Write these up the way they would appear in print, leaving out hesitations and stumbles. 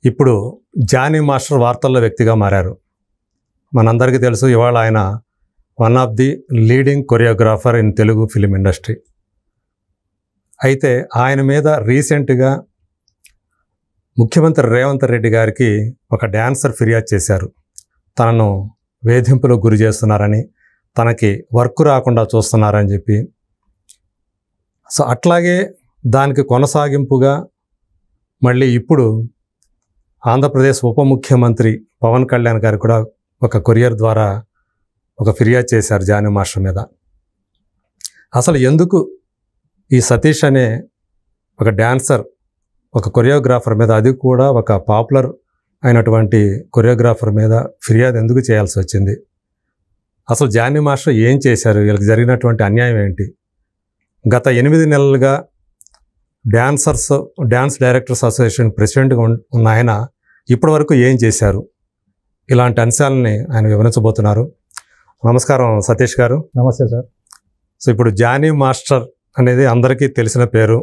ఇప్పుడు Johnny master వార్తల్లో వ్యక్తిగా మారారు. మనందరికీ తెలుసు, ఇవాళ ఆయన one of the leading choreographer in Telugu film industry. అయితే ఆయన మీద రీసెంట్గా ముఖ్యమంత్రి రేవంత్ రెడ్డి గారికి ఒక డ్యాన్సర్ ఫిర్యాదు చేశారు. తనను వేధింపులకు గురి చేస్తున్నారని, తనకి వర్క్ రాకుండా చూస్తున్నారని చెప్పి. సో అట్లాగే దానికి కొనసాగింపుగా మళ్ళీ ఇప్పుడు ఆంధ్రప్రదేశ్ ఉప ముఖ్యమంత్రి పవన్ కళ్యాణ్ గారు కూడా ఒక కొరియర్ ద్వారా ఒక ఫిర్యాదు చేశారు జానీ మాస్టర్ మీద. అసలు ఎందుకు ఈ సతీష్ అనే ఒక డ్యాన్సర్ ఒక కొరియోగ్రాఫర్ మీద, అది కూడా ఒక పాపులర్ అయినటువంటి కొరియోగ్రాఫర్ మీద ఫిర్యాదు ఎందుకు చేయాల్సి వచ్చింది? అసలు జానీ మాస్టర్ ఏం చేశారు? వీళ్ళకి జరిగినటువంటి అన్యాయం ఏంటి? గత 8 నెలలుగా డ్యాన్స్ డైరెక్టర్స్ అసోసియేషన్ ప్రెసిడెంట్గా ఉన్న ఆయన ఇప్పటి వరకు ఏం చేశారు? ఇలాంటి అంశాలని ఆయన వివరించబోతున్నారు. నమస్కారం సతీష్ గారు. నమస్తే సార్. సో ఇప్పుడు జానీ మాస్టర్ అనేది అందరికీ తెలిసిన పేరు.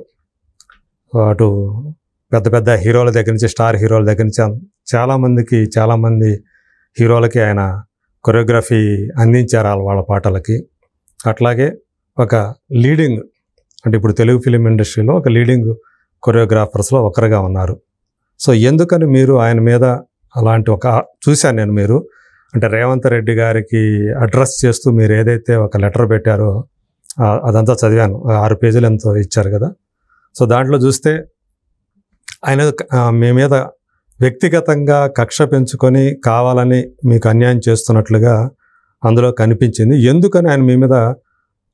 అటు పెద్ద పెద్ద హీరోల దగ్గర నుంచి, స్టార్ హీరోల దగ్గర నుంచి చాలామంది హీరోలకి ఆయన కొరియోగ్రఫీ అందించారు వాళ్ళ పాటలకి. అట్లాగే ఒక లీడింగ్, అంటే ఇప్పుడు తెలుగు ఫిలిం ఇండస్ట్రీలో ఒక లీడింగ్ కొరియోగ్రాఫర్స్లో ఒకరుగా ఉన్నారు. సో ఎందుకని మీరు ఆయన మీద అలాంటి చూశాను నేను, మీరు అంటే రేవంత్ రెడ్డి గారికి అడ్రస్ చేస్తూ మీరు ఏదైతే ఒక లెటర్ పెట్టారో అదంతా చదివాను. 6 పేజీలు ఎంతో ఇచ్చారు కదా. సో దాంట్లో చూస్తే ఆయన మీ మీద వ్యక్తిగతంగా కక్ష పెంచుకొని కావాలని మీకు అన్యాయం చేస్తున్నట్లుగా అందులో కనిపించింది. ఎందుకని ఆయన మీ మీద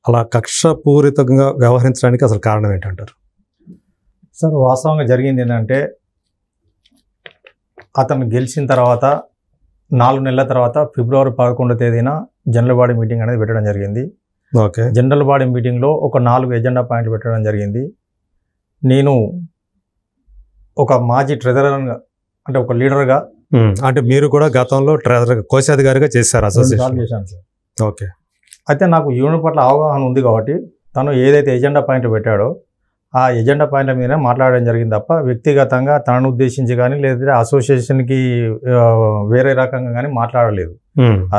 అలా కక్షపూరితంగా వ్యవహరించడానికి అసలు కారణం ఏంటంటారు? సార్, వాస్తవంగా జరిగింది ఏంటంటే, అతను గెలిచిన తర్వాత 4 నెలల తర్వాత ఫిబ్రవరి 11వ తేదీన జనరల్ బాడీ మీటింగ్ అనేది పెట్టడం జరిగింది. ఓకే. జనరల్ బాడీ మీటింగ్లో ఒక 4 ఎజెండా పాయింట్లు పెట్టడం జరిగింది. నేను ఒక మాజీ ట్రెజరర్గా, అంటే ఒక లీడర్గా, అంటే మీరు కూడా గతంలో ట్రెజరర్ కోశాధికారిగా చేశారు అసోసియేషన్? చేశాను సార్. ఓకే. అయితే నాకు యూనియన్ పట్ల అవగాహన ఉంది కాబట్టి తను ఏదైతే ఎజెండా పాయింట్లు పెట్టాడో ఆ ఎజెండా పాయింట్ల మీద మాట్లాడడం జరిగింది తప్ప వ్యక్తిగతంగా తనను ఉద్దేశించి కానీ లేదా అసోసియేషన్కి వేరే రకంగా కానీ మాట్లాడలేదు.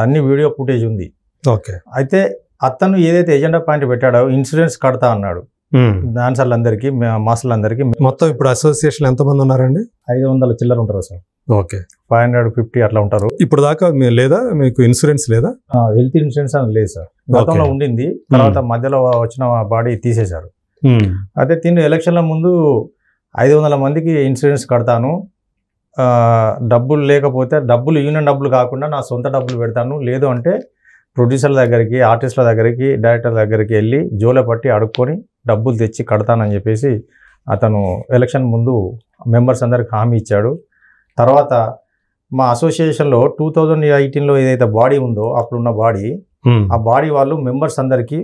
అన్ని వీడియో ఫుటేజ్ ఉంది. ఓకే. అయితే అతను ఏదైతే ఎజెండా పాయింట్ పెట్టాడో ఇన్సూరెన్స్ కడతా అన్నాడు డాన్సర్లందరికీ, మాస్టర్లందరికీ. మొత్తం ఇప్పుడు అసోసియేషన్ ఎంతమంది ఉన్నారండి? 500 చిల్లర ఉంటారు సార్. ఓకే. 550 అట్లా ఉంటారు. ఇప్పుడు దాకా లేదా మీకు ఇన్సూరెన్స్ లేదా? హెల్త్ ఇన్సూరెన్స్ అని లేదు సార్. గతంలో ఉండింది, తర్వాత మధ్యలో వచ్చిన బాడీ తీసేశారు. అయితే తిని ఎలక్షన్ల ముందు 500 మందికి ఇన్సూరెన్స్ కడతాను, డబ్బులు లేకపోతే డబ్బులు యూనియన్ డబ్బులు కాకుండా నా సొంత డబ్బులు పెడతాను, లేదు అంటే ప్రొడ్యూసర్ల దగ్గరికి, ఆర్టిస్టుల దగ్గరికి, డైరెక్టర్ల దగ్గరికి వెళ్ళి జోల పట్టి అడుక్కొని డబ్బులు తెచ్చి కడతానని చెప్పేసి అతను ఎలక్షన్ ముందు మెంబర్స్ అందరికి హామీ ఇచ్చాడు. తర్వాత మా అసోసియేషన్లో 2018లో ఏదైతే బాడీ ఉందో అప్పుడున్న బాడీ, ఆ బాడీ వాళ్ళు మెంబర్స్ అందరికీ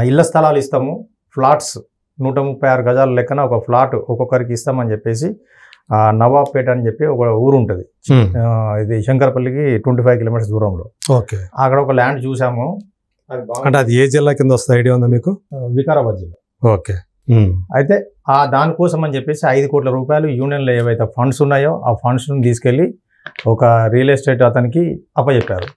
ఇళ్ల స్థలాలు ఇస్తాము, ఫ్లాట్స్ 136 గజాల లెక్కన ఒక ఫ్లాట్ ఒక్కొక్కరికి ఇస్తామని చెప్పేసి నవాబ్పేట అని చెప్పి ఒక ఊరు ఉంటుంది, ఇది శంకరపల్లికి 25 కిలోమీటర్స్ దూరంలో. ఓకే. అక్కడ ఒక ల్యాండ్ చూసాము. అంటే అది ఏ జిల్లా కింద వస్తుంది, ఐడియా ఉందా మీకు? వికారాబాద్ జిల్లా. ఓకే. అయితే దానికోసం అని చెప్పేసి 5 కోట్ల రూపాయలు యూనియన్లో ఏవైతే ఫండ్స్ ఉన్నాయో ఆ ఫండ్స్ను తీసుకెళ్ళి ఒక రియల్ ఎస్టేట్ అతనికి అప్పచెప్పారు.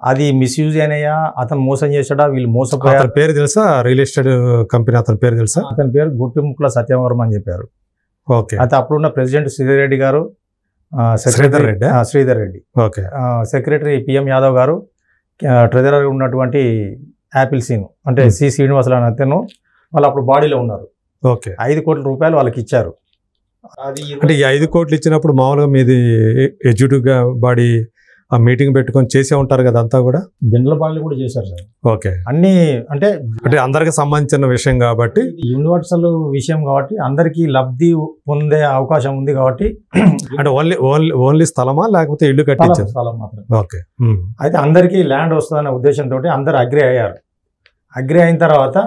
అది మిస్యూజ్ అయినాయా, అతను మోసం చేశాడా, వీళ్ళు మోసపోయారు? అతని పేరు తెలుసా? రియల్ ఎస్టేట్ కంపెనీ అతని పేరు తెలుసా? అతని పేరు గుట్టిముక్కుల సత్యవర్మ అని చెప్పారు. ఓకే. అయితే అప్పుడున్న ప్రెసిడెంట్ శ్రీధర్ రెడ్డి గారు, Sridhar Reddy, okay, secretary PM Yadav గారు, ట్రెజరర్ ఉన్నటువంటి యాపిల్ సీను అంటే సి శ్రీనివాసులు అని అతను, వాళ్ళు అప్పుడు బాడీలో ఉన్నారు. ఓకే. 5 కోట్ల రూపాయలు వాళ్ళకి ఇచ్చారు. అంటే ఈ 5 కోట్లు ఇచ్చినప్పుడు మామూలుగా మీది ఎగ్జిక్యూటివ్గా బాడీ ఆ మీటింగ్ పెట్టుకొని చేసే ఉంటారు కదా, అంతా కూడా జనరల్ బాడీలు కూడా చేశారు సార్. ఓకే. అన్ని అంటే అందరికి సంబంధించిన విషయం కాబట్టి, యూనివర్సల్ విషయం కాబట్టి అందరికీ లబ్ధి పొందే అవకాశం ఉంది కాబట్టి. అంటే ఓన్లీ స్థలమా లేకపోతే ఇల్లు కట్టించారు? స్థలం మాత్రం. ఓకే. అయితే అందరికీ ల్యాండ్ వస్తుందనే ఉద్దేశంతో అందరు అగ్రి అయ్యారు. అగ్రి అయిన తర్వాత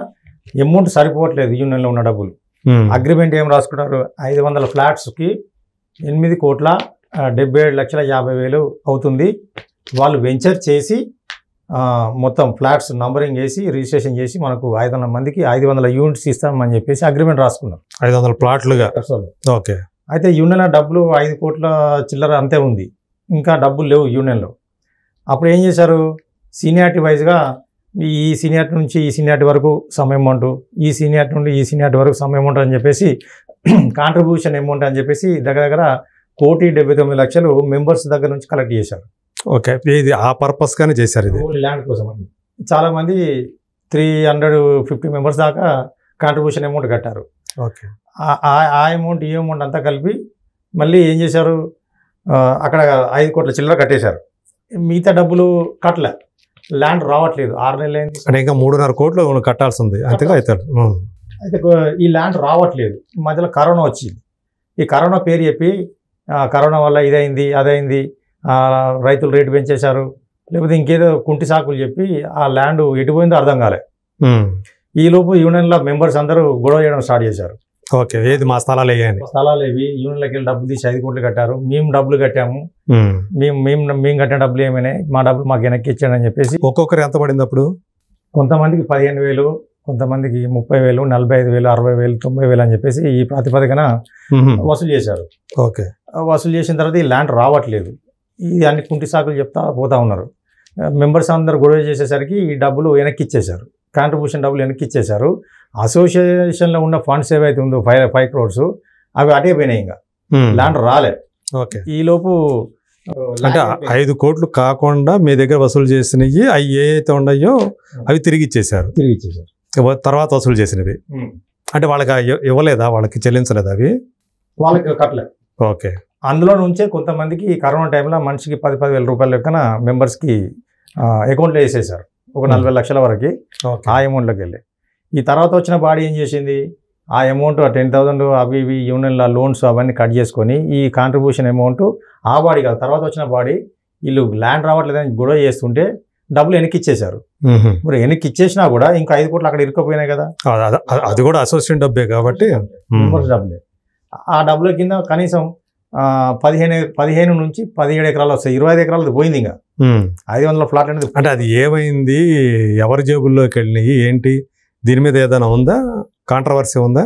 అమౌంట్ సరిపోవట్లేదు యూనియన్లో ఉన్న డబ్బులు. అగ్రిమెంట్ ఏం రాసుకున్నారు, 500 ఫ్లాట్స్కి 8,77,50,000 అవుతుంది. వాళ్ళు వెంచర్ చేసి మొత్తం ఫ్లాట్స్ నంబరింగ్ చేసి రిజిస్ట్రేషన్ చేసి మనకు 500 మందికి 500 యూనిట్స్ ఇస్తామని చెప్పేసి అగ్రిమెంట్ రాసుకున్నాం. 500 ప్లాట్లుగా. ఓకే. అయితే యూనియన్లో డబ్బులు 5 కోట్ల చిల్లర అంతే ఉంది, ఇంకా డబ్బులు లేవు యూనియన్లో. అప్పుడు ఏం చేశారు, సీనియారిటీ వైజ్గా ఈ సీనియారిటీ నుంచి ఈ సీనియారిటీ వరకు సమ్ అమౌంట్, ఈ సీనియారిటీ నుండి ఈ సీనియారిటీ వరకు సమ్ అమౌంట్ అని చెప్పేసి కాంట్రిబ్యూషన్ అమౌంట్ అని చెప్పేసి దగ్గర 1,79,00,000 మెంబర్స్ దగ్గర నుంచి కలెక్ట్ చేశారు. ఓకే, ఇది ఆ పర్పస్గానే చేశారు, ఇది ల్యాండ్ కోసం అని. చాలామంది 350 మెంబర్స్ దాకా కాంట్రిబ్యూషన్ అమౌంట్ కట్టారు. ఓకే, ఆ అమౌంట్ ఈ అమౌంట్ అంతా కలిపి మళ్ళీ ఏం చేశారు, అక్కడ 5 కోట్ల చిల్లర కట్టేశారు. మిగతా డబ్బులు కట్టలే, ల్యాండ్ రావట్లేదు. 6 నెలలు అయింది, అంటే ఇంకా 3.5 కోట్లు కట్టాల్సి ఉంది. అయితే అయితే ఈ ల్యాండ్ రావట్లేదు. మధ్యలో కరోనా వచ్చింది. ఈ కరోనా పేరు చెప్పి కరోనా వల్ల ఇదైంది అదైంది, రైతులు రేటు పెంచేశారు, లేకపోతే ఇంకేదో కుంటి సాకులు చెప్పి ఆ ల్యాండ్ ఎటుపోయిందో అర్థం కాలే. ఈలోపు యూనియన్లో మెంబర్స్ అందరూ గొడవ చేయడం స్టార్ట్ చేశారు. ఓకే, ఏది మా స్థలాలు వేయండి, స్థలాలు ఇవి, యూనియన్లోకి వెళ్ళి డబ్బులు తీసి 5 కోట్లు కట్టారు, మేము డబ్బులు కట్టాము, మేము కట్టిన డబ్బులు ఏమైనాయి, మా డబ్బులు మాకు వెనక్కి ఇచ్చాడని చెప్పేసి. ఒక్కొక్కరు ఎంత పడింది అప్పుడు? కొంతమందికి 15,000, కొంతమందికి 30,000, 45,000, 60,000, 90,000 అని చెప్పేసి ఈ ప్రాతిపదికన వసూలు చేశారు. ఓకే, వసూలు చేసిన తర్వాత ఈ ల్యాండ్ రావట్లేదు. ఇది అన్ని కుంటి సాకులు చెప్తా పోతా ఉన్నారు. మెంబర్స్ అందరూ గొడవ చేసేసరికి ఈ డబ్బులు వెనక్కి ఇచ్చేశారు, కాంట్రిబ్యూషన్ డబ్బులు వెనక్కి ఇచ్చేశారు. అసోసియేషన్లో ఉన్న ఫండ్స్ ఏవైతే ఉందో 5 crores అవి అటే పోయినాయి, ఇంకా ల్యాండ్ రాలే. ఓకే, ఈలోపు అంటే 5 కోట్లు కాకుండా మీ దగ్గర వసూలు చేసినవి అవి ఏవైతే ఉన్నాయో అవి తిరిగి ఇచ్చేసారు. తర్వాత వసూలు చేసినవి అంటే వాళ్ళకి ఇవ్వలేదా, వాళ్ళకి చెల్లించలేదా అవి? వాళ్ళకి కట్టలేదు. ఓకే, అందులో నుంచే కొంతమందికి కరోనా టైంలో మనిషికి 10,000 రూపాయల లెక్కన మెంబర్స్కి అకౌంట్లో వేసేసారు, ఒక 40 లక్షల వరకు ఆ అమౌంట్లోకి వెళ్ళి. ఈ తర్వాత వచ్చిన బాడీ ఏం చేసింది, ఆ అమౌంట్ 10,000 అవి ఇవి యూనియన్ల లోన్స్ అవన్నీ కట్ చేసుకొని ఈ కాంట్రిబ్యూషన్ అమౌంట్ ఆ బాడీ కాదు, తర్వాత వచ్చిన బాడీ వీళ్ళు ల్యాండ్ రావట్లేదని గొడవ చేస్తుంటే డబ్బులు వెనక్కి ఇచ్చేశారు. మరి వెనక్కి ఇచ్చేసినా కూడా ఇంకా 5 కోట్లు అక్కడ ఇరుక్కుపోయినాయి కదా, అది కూడా అసోసియేషన్ డబ్బే కాబట్టి మెంబర్స్ డబ్బులే. ఆ డబ్బుల కింద కనీసం 15 నుంచి 17 ఎకరాలు వస్తాయి, 25 ఎకరాలు పోయింది. ఇంకా 500 ఫ్లాట్ అనేది. అంటే అది ఏమైంది, ఎవరి జేబుల్లోకి వెళ్ళినాయి ఏంటి, దీని మీద ఏదైనా ఉందా, కాంట్రవర్సీ ఉందా?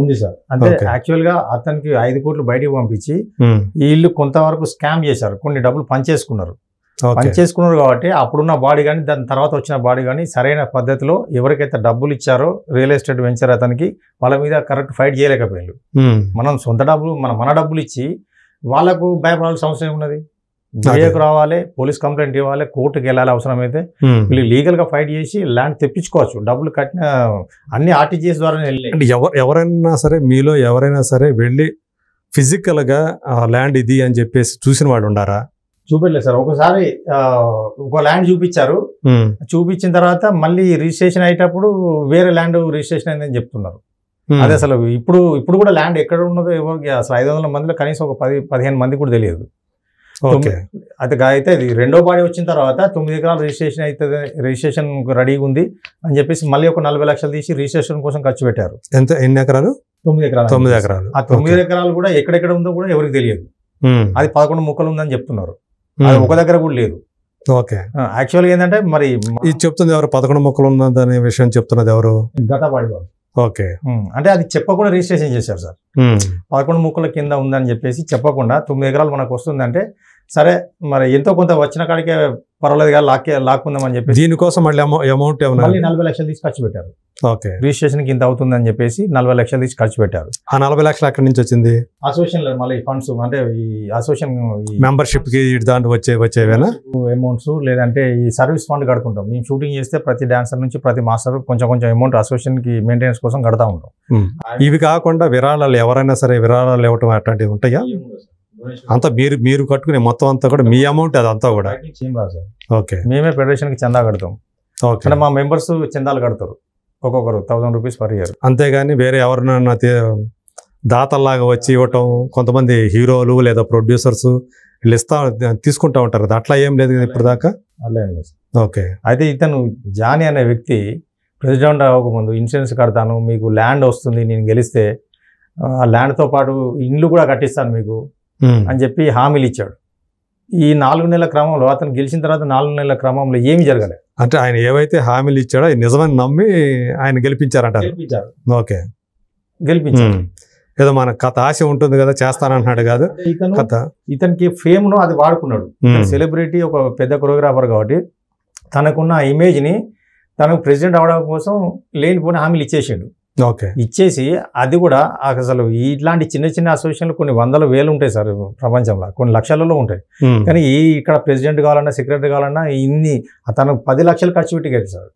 ఉంది సార్. అంటే యాక్చువల్గా అతనికి 5 కోట్లు బయటికి పంపించి వీళ్ళు కొంతవరకు స్కామ్ చేశారు, కొన్ని డబ్బులు పనిచేసుకున్నారు కాబట్టి అప్పుడున్న బాడీ కానీ దాని తర్వాత వచ్చిన బాడీ కానీ సరైన పద్ధతిలో ఎవరికైతే డబ్బులు ఇచ్చారో రియల్ ఎస్టేట్ వెంచర్ అతనికి వాళ్ళ మీద కరెక్ట్ ఫైట్ చేయలేకపోయారు. మనం సొంత డబ్బులు మన డబ్బులు ఇచ్చి వాళ్ళకు భయపడాల్సిన అవసరం ఉన్నది. బిఏకు రావాలి, పోలీస్ కంప్లైంట్ ఇవ్వాలి, కోర్టుకి వెళ్ళాలి, అవసరమైతే వీళ్ళు లీగల్గా ఫైట్ చేసి ల్యాండ్ తెప్పించుకోవచ్చు. డబ్బులు కట్టిన అన్ని ఆర్టీజీఎస్ ద్వారా వెళ్ళి. అంటే ఎవరైనా సరే, మీలో ఎవరైనా సరే వెళ్ళి ఫిజికల్గా ల్యాండ్ ఇది అని చెప్పేసి చూసిన వాడు ఉండారా? చూపెట్టలేదు సార్. ఒకసారి ఒక ల్యాండ్ చూపించారు, చూపించిన తర్వాత మళ్ళీ రిజిస్ట్రేషన్ అయ్యేటప్పుడు వేరే ల్యాండ్ రిజిస్ట్రేషన్ అయిందని చెప్తున్నారు. అదే అసలు ఇప్పుడు కూడా ల్యాండ్ ఎక్కడ ఉన్నదో ఎవరికి అసలు 500 మందిలో కనీసం ఒక 10-15 మంది కూడా తెలియదు. అయితే ఇది రెండో బాడీ వచ్చిన తర్వాత 9 ఎకరాలు రిజిస్ట్రేషన్ అవుతుంది, రిజిస్ట్రేషన్ రెడీగా ఉంది అని చెప్పేసి మళ్ళీ ఒక 40 లక్షలు తీసి రిజిస్ట్రేషన్ కోసం ఖర్చు పెట్టారు. ఎన్ని ఎకరాలు? 9 ఎకరాలు. 9 ఎకరాలు. ఆ 9 ఎకరాలు కూడా ఎక్కడెక్కడ ఉందో కూడా ఎవరికి తెలియదు. అది 11 ముక్కలు ఉందని చెప్తున్నారు, అది ఒక దగ్గర కూడా లేదు. ఓకే, యాక్చువల్గా ఏంటంటే మరి ఇది చెప్తుంది ఎవరు, 11 మొక్కలు ఉన్నదనే విషయం చెప్తున్నది ఎవరు? గత బాడీ వాళ్ళు. ఓకే, అంటే అది చెప్పకుండా రిజిస్ట్రేషన్ చేశారు సార్. 11 ముక్కల కింద ఉందని చెప్పేసి చెప్పకుండా 9 ఎకరాలు మనకు వస్తుందంటే సరే మరి ఎంతో కొంత వచ్చిన కాడికే పర్వాలేదు కదా లాక్కుందామని చెప్పి దీనికోసం మళ్ళీ అమౌంట్ మళ్ళీ 40 లక్షలు తీసి ఖర్చు పెట్టారు. ఓకే, రిజిస్ట్రేషన్కి ఇంత అవుతుందని చెప్పేసి 40 లక్షలు తీసి ఖర్చు పెట్టారు. ఆ 40 లక్షలు ఎక్కడి నుంచి వచ్చింది? అసోసియేషన్ మళ్ళీ ఫండ్స్, అంటే ఈ అసోసియేషన్ మెంబర్షిప్ కి దాంట్లో వచ్చేవేనా అమౌంట్స్, లేదంటే ఈ సర్వీస్ ఫండ్ కడుతుంటాం. మేము షూటింగ్ చేస్తే ప్రతి డాన్సర్ నుంచి ప్రతి మాస్టర్ కొంచెం అమౌంట్ అసోసియేషన్ కి మెయింటెనెన్స్ కోసం కడతా ఉంటాం. ఇవి కాకుండా విరాళాలు ఎవరైనా సరే విరాళాలు ఇవ్వటం అట్లాంటివి ఉంటాయా? అంతా మీరు కట్టుకునే మొత్తం అంతా కూడా మీ అమౌంట్ అదంతా కూడా? ఓకే, మేమే ఫెడరేషన్ కి చందా కడతాం. అంటే మా మెంబర్స్ చందాలు కడతారు, ఒక్కొక్కరు 1000 రూపీస్ పర్ ఇయర్. అంతేగాని వేరే ఎవరినైనా దాతల్లాగా వచ్చి ఇవ్వటం, కొంతమంది హీరోలు లేదా ప్రొడ్యూసర్స్ వీళ్ళు తీసుకుంటా ఉంటారు కదా, అట్లా ఏం లేదు కదా ఇప్పుడు దాకా? అలా ఏం లేదు. ఓకే, అయితే ఇతను జానీ అనే వ్యక్తి ప్రెసిడెంట్ అవ్వకముందు ఇన్సూరెన్స్ కడతాను, మీకు ల్యాండ్ వస్తుంది, నేను గెలిస్తే ఆ ల్యాండ్తో పాటు ఇండ్లు కూడా కట్టిస్తాను మీకు అని చెప్పి హామీలు ఇచ్చాడు. ఈ 4 నెలల క్రమంలో అతను గెలిచిన తర్వాత 4 నెలల క్రమంలో ఏమి జరగలేదు. అంటే ఆయన ఏవైతే హామీలు ఇచ్చాడో నిజమని నమ్మి ఆయన గెలిపించారంట. గెలిపించారు. ఓకే, గెలిపించారు. ఏదో మన కథ ఆశ ఉంటుంది కదా చేస్తానంటున్నాడు కాదు కథ. ఇతనికి ఫేమ్ ను అది వాడుకున్నాడు. సెలబ్రిటీ, ఒక పెద్ద కొరియోగ్రాఫర్ కాబట్టి తనకున్న ఇమేజ్ ని తనకు ప్రెసిడెంట్ అవడం కోసం లేనిపోయిన హామీలు ఇచ్చేసాడు. ఓకే, ఇచ్చేసి అది కూడా అసలు ఇట్లాంటి చిన్న చిన్న అసోసియేషన్లు కొన్ని వందల వేలు ఉంటాయి సార్ ప్రపంచంలో, కొన్ని లక్షలలో ఉంటాయి. కానీ ఇక్కడ ప్రెసిడెంట్ కావాలన్నా సెక్రటరీ కావాలన్నా తనకు 10 లక్షలు ఖర్చు పెట్టి సార్.